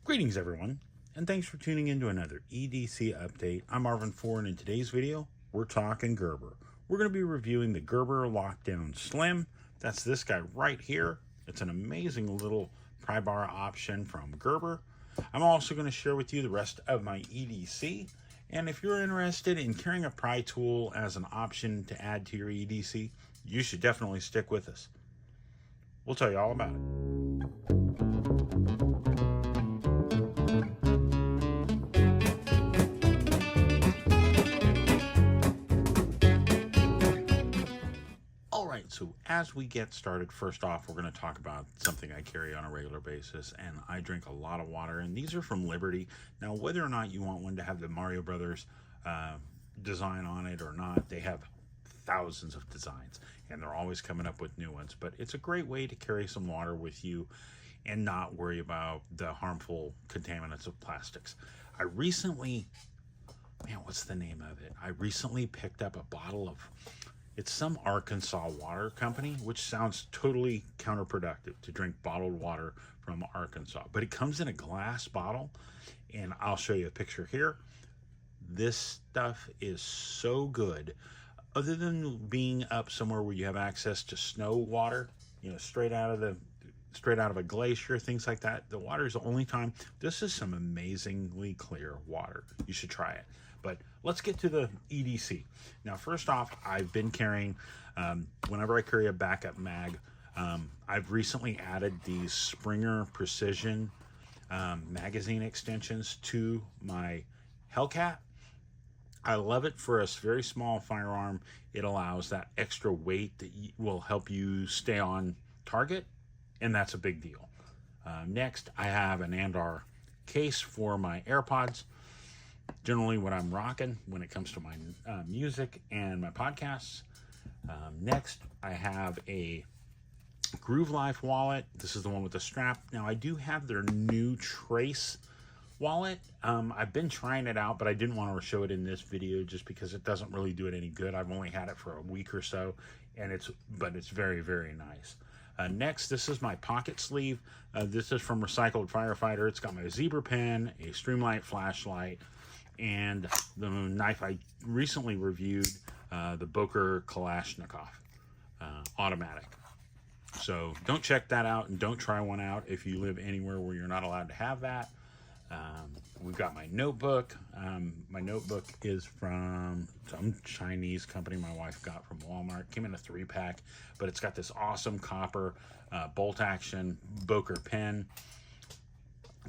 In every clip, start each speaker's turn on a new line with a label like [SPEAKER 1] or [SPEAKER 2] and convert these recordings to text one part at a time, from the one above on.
[SPEAKER 1] Greetings everyone, and thanks for tuning in to another EDC update. I'm Marvin Ford, and in today's video, we're talking Gerber. We're going to be reviewing the Gerber Lockdown Slim. That's this guy right here. It's an amazing little pry bar option from Gerber. I'm also going to share with you the rest of my EDC. And if you're interested in carrying a pry tool as an option to add to your EDC, you should definitely stick with us. We'll tell you all about it. So as we get started, first off, we're going to talk about something I carry on a regular basis, and I drink a lot of water, and these are from Liberty. Now, whether or not you want one to have the Mario Brothers design on it or not, they have thousands of designs, and they're always coming up with new ones. But it's a great way to carry some water with you and not worry about the harmful contaminants of plastics. I recently, what's the name of it? I recently picked up a bottle of, it's some Arkansas water company, which sounds totally counterproductive to drink bottled water from Arkansas. But it comes in a glass bottle, and I'll show you a picture here. This stuff is so good. Other than being up somewhere where you have access to snow water, straight out of a glacier, things like that, the water is the only time. This is some amazingly clear water. You should try it. But let's get to the EDC. Now, first off, I've been carrying, whenever I carry a backup mag, I've recently added these Springer Precision magazine extensions to my Hellcat. I love it for a very small firearm. It allows that extra weight that will help you stay on target, and that's a big deal. Next, I have an Andar case for my AirPods. Generally what I'm rocking when it comes to my music and my podcasts. Next, I have a Groove Life wallet. This is the one with the strap. Now, I do have their new Trace wallet. I've been trying it out, but I didn't want to show it in this video just because it doesn't really do it any good. I've only had it for a week or so, and it's very, very nice. Next, this is my pocket sleeve. This is from Recycled Firefighter. It's got my zebra pen, a Streamlight flashlight, and the knife I recently reviewed, the Boker Kalashnikov automatic. So don't check that out, and don't try one out if you live anywhere where you're not allowed to have that. We've got my notebook. My notebook is from some Chinese company my wife got from Walmart. Came in a 3-pack, but it's got this awesome copper bolt action Boker pen.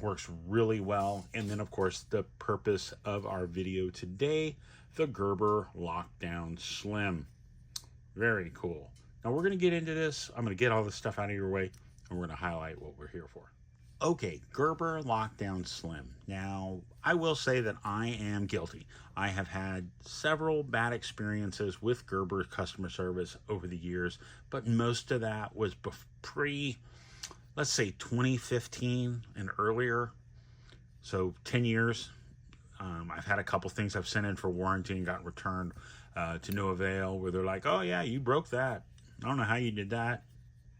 [SPEAKER 1] Works really well. And then, of course, the purpose of our video today, the Gerber Lockdown Slim. Very cool. Now, we're going to get into this. I'm going to get all this stuff out of your way, and we're going to highlight what we're here for. Okay, Gerber Lockdown Slim. Now, I will say that I am guilty. I have had several bad experiences with Gerber customer service over the years, but most of that was let's say 2015 and earlier, so 10 years. I've had a couple things I've sent in for warranty and got returned to no avail, where they're like, oh yeah, you broke that. I don't know how you did that.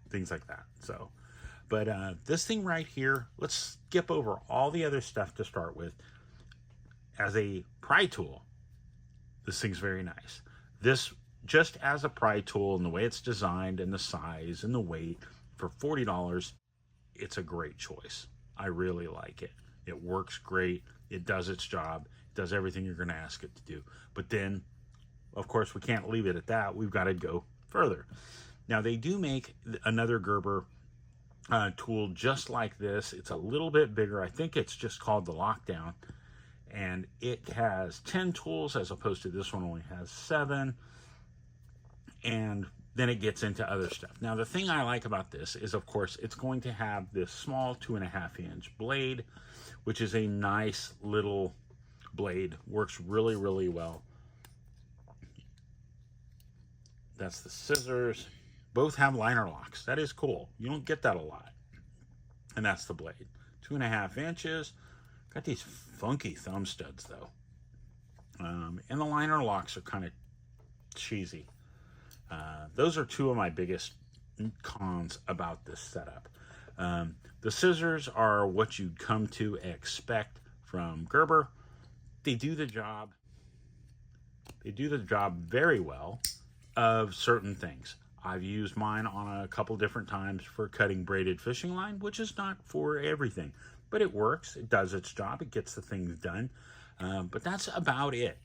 [SPEAKER 1] Things like that. So, but this thing right here, let's skip over all the other stuff to start with. As a pry tool, this thing's very nice. This, just as a pry tool and the way it's designed and the size and the weight, for $40, it's a great choice. I really like it. It works great. It does its job. It does everything you're going to ask it to do. But then, of course, we can't leave it at that. We've got to go further. Now, they do make another Gerber tool just like this. It's a little bit bigger. I think it's just called the Lockdown. And it has 10 tools as opposed to this one only has 7. And then it gets into other stuff. Now, the thing I like about this is, of course, it's going to have this small 2.5-inch blade, which is a nice little blade. Works really, really well. That's the scissors. Both have liner locks. That is cool. You don't get that a lot. And that's the blade. 2.5 inches. Got these funky thumb studs, though. And the liner locks are kind of cheesy. Those are two of my biggest cons about this setup. The scissors are what you'd come to expect from Gerber. They do the job. They do the job very well of certain things. I've used mine on a couple different times for cutting braided fishing line, which is not for everything, but it works. It does its job. It gets the things done. But that's about it.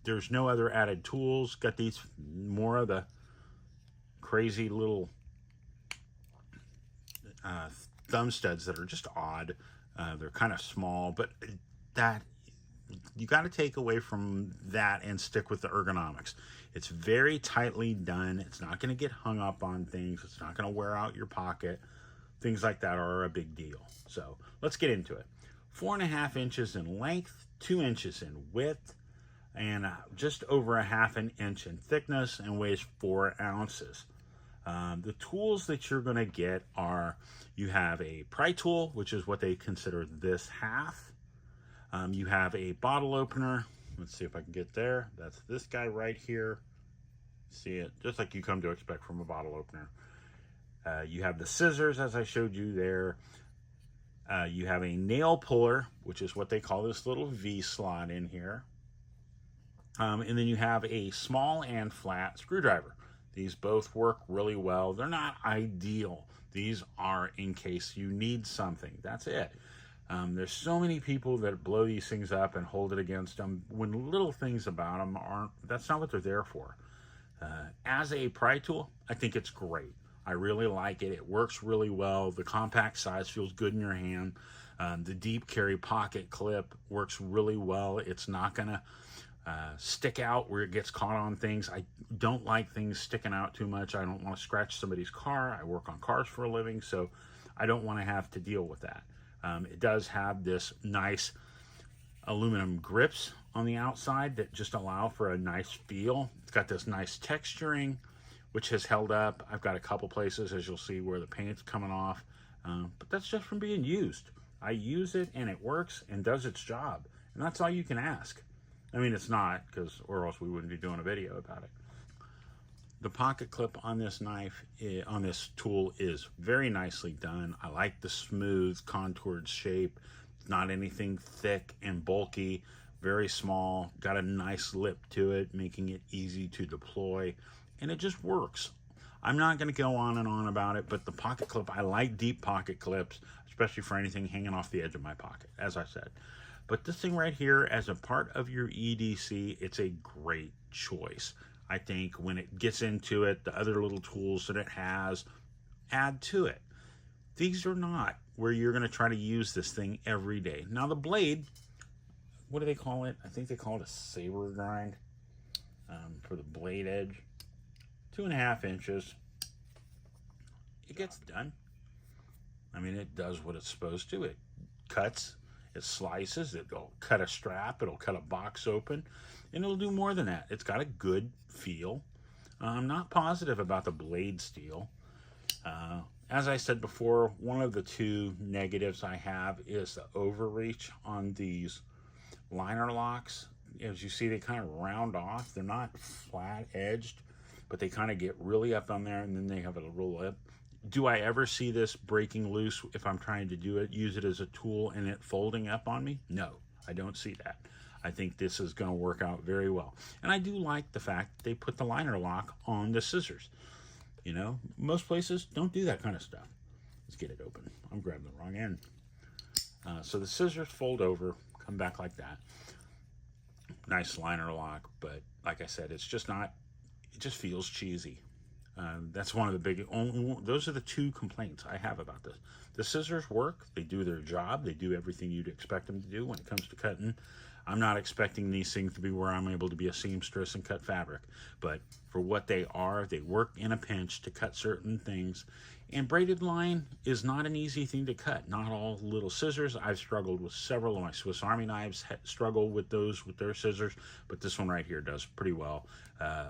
[SPEAKER 1] There's no other added tools. Got these more of the crazy little thumb studs that are just odd. They're kind of small, but that you got to take away from that and stick with the ergonomics. It's very tightly done. It's not going to get hung up on things. It's not going to wear out your pocket. Things like that are a big deal. So let's get into it. 4.5 inches in length, 2 inches in width, and just over a half an inch in thickness, and weighs 4 ounces. The tools that you're going to get are, you have a pry tool, which is what they consider this half. You have a bottle opener. Let's see if I can get there. That's this guy right here. See it? Just like you come to expect from a bottle opener. You have the scissors, as I showed you there. You have a nail puller, which is what they call this little V slot in here. And then you have a small and flat screwdriver. These both work really well. They're not ideal. These are in case you need something. That's it. There's so many people that blow these things up and hold it against them when little things about them aren't, that's not what they're there for. As a pry tool, I think it's great. I really like it. It works really well. The compact size feels good in your hand. The deep carry pocket clip works really well. It's not gonna stick out where it gets caught on things. I don't like things sticking out too much. I don't want to scratch somebody's car. I work on cars for a living, so I don't want to have to deal with that. It does have this nice aluminum grips on the outside that just allow for a nice feel. It's got this nice texturing, which has held up. I've got a couple places, as you'll see, where the paint's coming off, but that's just from being used. I use it and it works and does its job, and that's all you can ask. I mean, it's not, or else we wouldn't be doing a video about it. The pocket clip on this knife, on this tool, is very nicely done. I like the smooth, contoured shape. It's not anything thick and bulky. Very small. Got a nice lip to it, making it easy to deploy. And it just works. I'm not going to go on and on about it, but the pocket clip, I like deep pocket clips, especially for anything hanging off the edge of my pocket, as I said. But this thing right here, as a part of your EDC, it's a great choice. I think when it gets into it, the other little tools that it has, add to it. These are not where you're going to try to use this thing every day. Now the blade, what do they call it? I think they call it a saber grind for the blade edge. 2.5 inches. It gets done. I mean, it does what it's supposed to. It cuts. It slices, it'll cut a strap, it'll cut a box open, and it'll do more than that. It's got a good feel. I'm not positive about the blade steel. As I said before, one of the two negatives I have is the overreach on these liner locks. As you see, they kind of round off. They're not flat edged, but they kind of get really up on there, and then they have a little lip. Do I ever see this breaking loose if I'm trying to do it, use it as a tool, and it folding up on me? No, I don't see that. I think this is going to work out very well. And I do like the fact that they put the liner lock on the scissors. You know, most places don't do that kind of stuff. Let's get it open. I'm grabbing the wrong end. So the scissors fold over, come back like that. Nice liner lock, but like I said, it's just not, it just feels cheesy. That's one of the big, those are the two complaints I have about this. The scissors work, they do their job, they do everything you'd expect them to do when it comes to cutting. I'm not expecting these things to be where I'm able to be a seamstress and cut fabric, but for what they are, they work in a pinch to cut certain things. And braided line is not an easy thing to cut. Not all little scissors. I've struggled with several of my Swiss Army knives, struggle with those with their scissors, but this one right here does pretty well.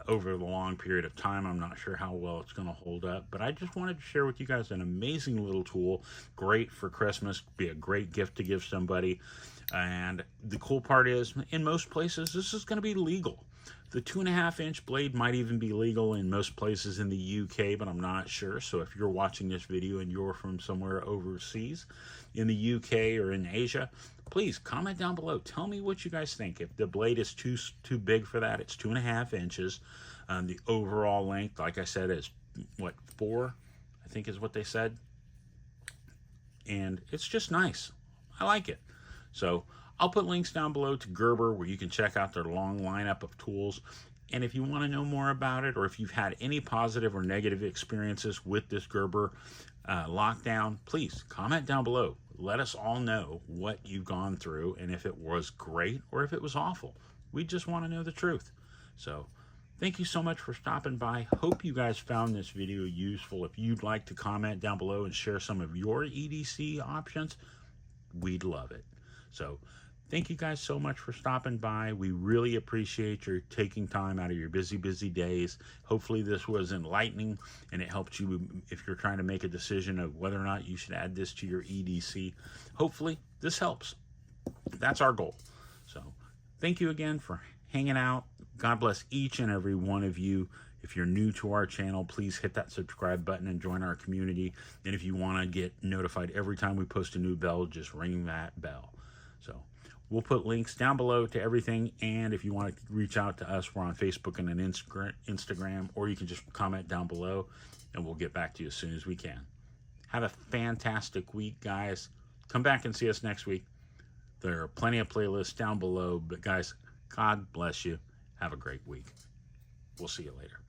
[SPEAKER 1] Over the long period of time, I'm not sure how well it's going to hold up, but I just wanted to share with you guys an amazing little tool. Great for Christmas, be a great gift to give somebody. And the cool part is, in most places, this is going to be legal. The 2.5-inch blade might even be legal in most places in the UK, but I'm not sure. So if you're watching this video and you're from somewhere overseas in the UK or in Asia, please comment down below. Tell me what you guys think. If the blade is too big for that, it's 2.5 inches. The overall length, like I said, is what, 4, I think is what they said. And it's just nice. I like it. So I'll put links down below to Gerber where you can check out their long lineup of tools. And if you want to know more about it, or if you've had any positive or negative experiences with this Gerber lockdown, please comment down below. Let us all know what you've gone through and if it was great or if it was awful. We just want to know the truth. So thank you so much for stopping by. Hope you guys found this video useful. If you'd like to comment down below and share some of your EDC options, we'd love it. So thank you guys so much for stopping by. We really appreciate your taking time out of your busy days. Hopefully this was enlightening and it helped you if you're trying to make a decision of whether or not you should add this to your EDC. Hopefully this helps. That's our goal. So thank you again for hanging out. God bless each and every one of you. If you're new to our channel, please hit that subscribe button and join our community. And if you want to get notified every time we post a new bell, just ring that bell. So we'll put links down below to everything. And if you want to reach out to us, we're on Facebook and an Instagram, or you can just comment down below and we'll get back to you as soon as we can. Have a fantastic week, guys. Come back and see us next week. There are plenty of playlists down below. But guys, God bless you. Have a great week. We'll see you later.